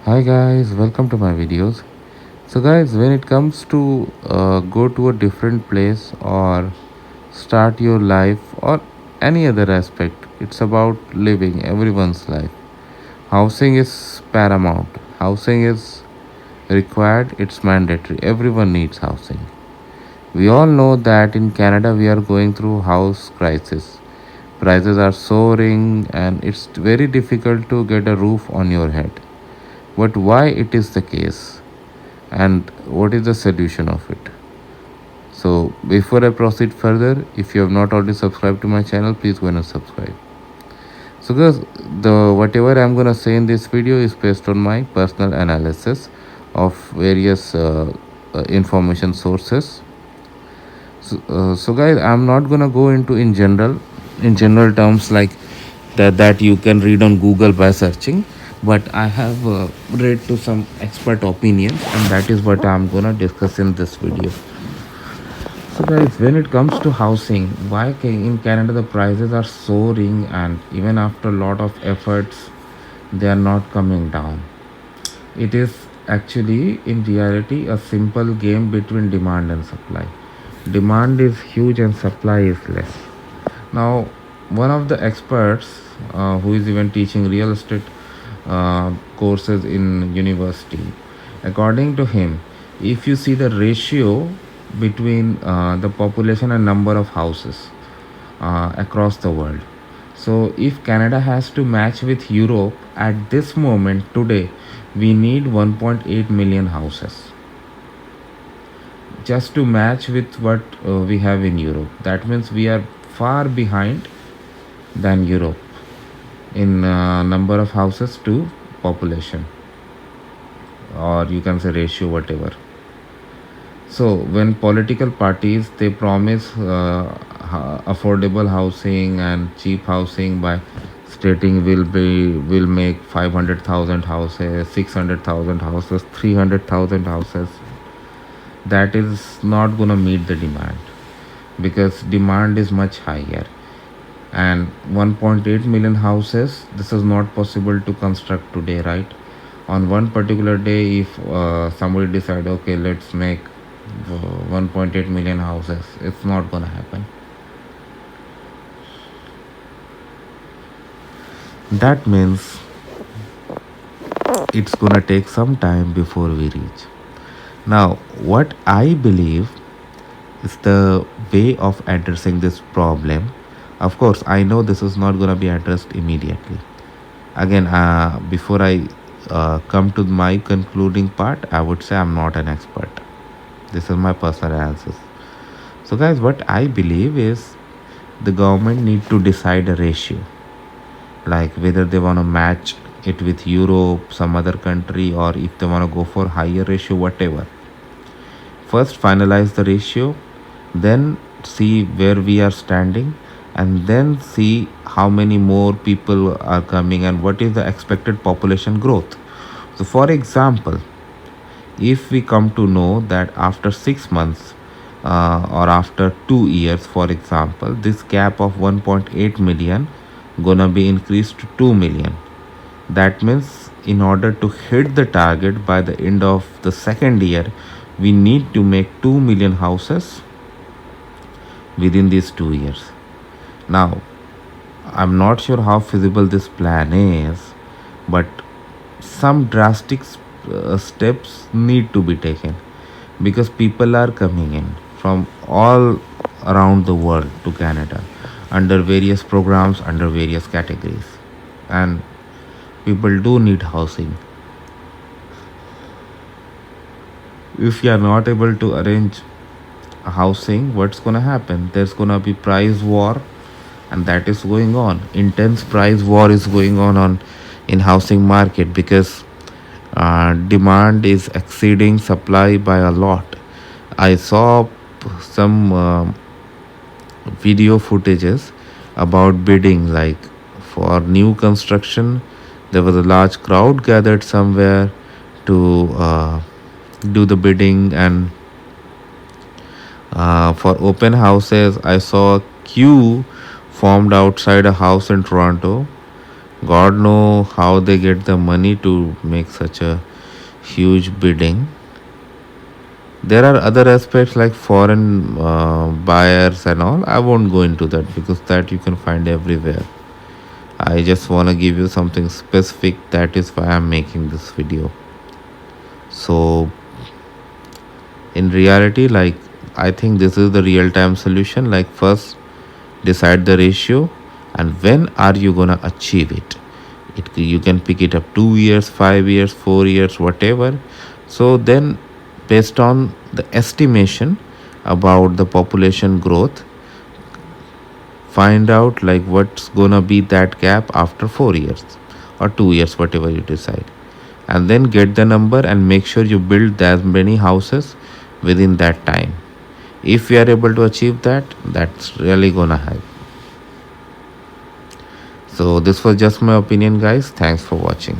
Hi guys, welcome to my videos. So guys, when it comes to go to a different place or start your life or any other aspect, it's about living everyone's life. Housing is paramount. Housing is required, it's mandatory. Everyone needs housing. We all know that in Canada we are going through house crisis. Prices are soaring and it's very difficult to get a roof on your head. But why it is the case? And what is the solution of it? So before I proceed further, if you have not already subscribed to my channel, please go and subscribe. So guys, the whatever I'm gonna say in this video is based on my personal analysis of various information sources. So guys, I'm not gonna go into in general terms like that you can read on Google by searching, but I have read to some expert opinions, and that is what I'm gonna discuss in this video. So guys, when it comes to housing, why in Canada the prices are soaring, and even after a lot of efforts, they are not coming down. It is actually in reality a simple game between demand and supply. Demand is huge and supply is less. Now, one of the experts who is even teaching real estate courses in university, according to him, if you see the ratio between the population and number of houses across the world, so if Canada has to match with Europe at this moment today, we need 1.8 million houses just to match with what we have in Europe. That means we are far behind than Europe in number of houses to population, or you can say ratio, whatever. So when political parties they promise affordable housing and cheap housing by stating will make 500,000 houses, 600,000 houses, 300,000 houses, that is not gonna meet the demand because demand is much higher, and 1.8 million houses, this is not possible to construct today, right? On one particular day, if somebody decide, okay, let's make 1.8 million houses, it's not gonna happen. That means it's gonna take some time before we reach. Now what I believe is the way of addressing this problem. Of course, I know this is not gonna be addressed immediately. Again, before I come to my concluding part, I would say I'm not an expert. This is my personal analysis. So guys, what I believe is the government need to decide a ratio, like whether they want to match it with Europe, some other country, or if they want to go for higher ratio, whatever. First finalize the ratio, then see where we are standing, and then see how many more people are coming and what is the expected population growth. So for example, if we come to know that after 6 months or after 2 years, for example, this gap of 1.8 million gonna be increased to 2 million. That means in order to hit the target by the end of the second year, we need to make 2 million houses within these 2 years. Now, I'm not sure how feasible this plan is, but some drastic steps need to be taken because people are coming in from all around the world to Canada under various programs, under various categories, and people do need housing. If you are not able to arrange housing, what's gonna happen? There's gonna be price war, and that is going on. Intense price war is going on in housing market because demand is exceeding supply by a lot. I saw some video footages about bidding, like for new construction there was a large crowd gathered somewhere to do the bidding, and for open houses I saw a queue formed outside a house in Toronto God know how they get the money to make such a huge bidding. There are other aspects like foreign buyers and all. I won't go into that because that you can find everywhere. I just want to give you something specific. That is why I'm making this video. So in reality, like, I think this is the real-time solution. Like, first decide the ratio and when are you gonna achieve it. You can pick it up 2 years, 5 years, 4 years, whatever. So then, based on the estimation about the population growth, find out like what's gonna be that gap after 4 years or 2 years, whatever you decide, and then get the number and make sure you build as many houses within that time. If you are able to achieve that, that's really gonna help. So this was just my opinion, guys. Thanks for watching.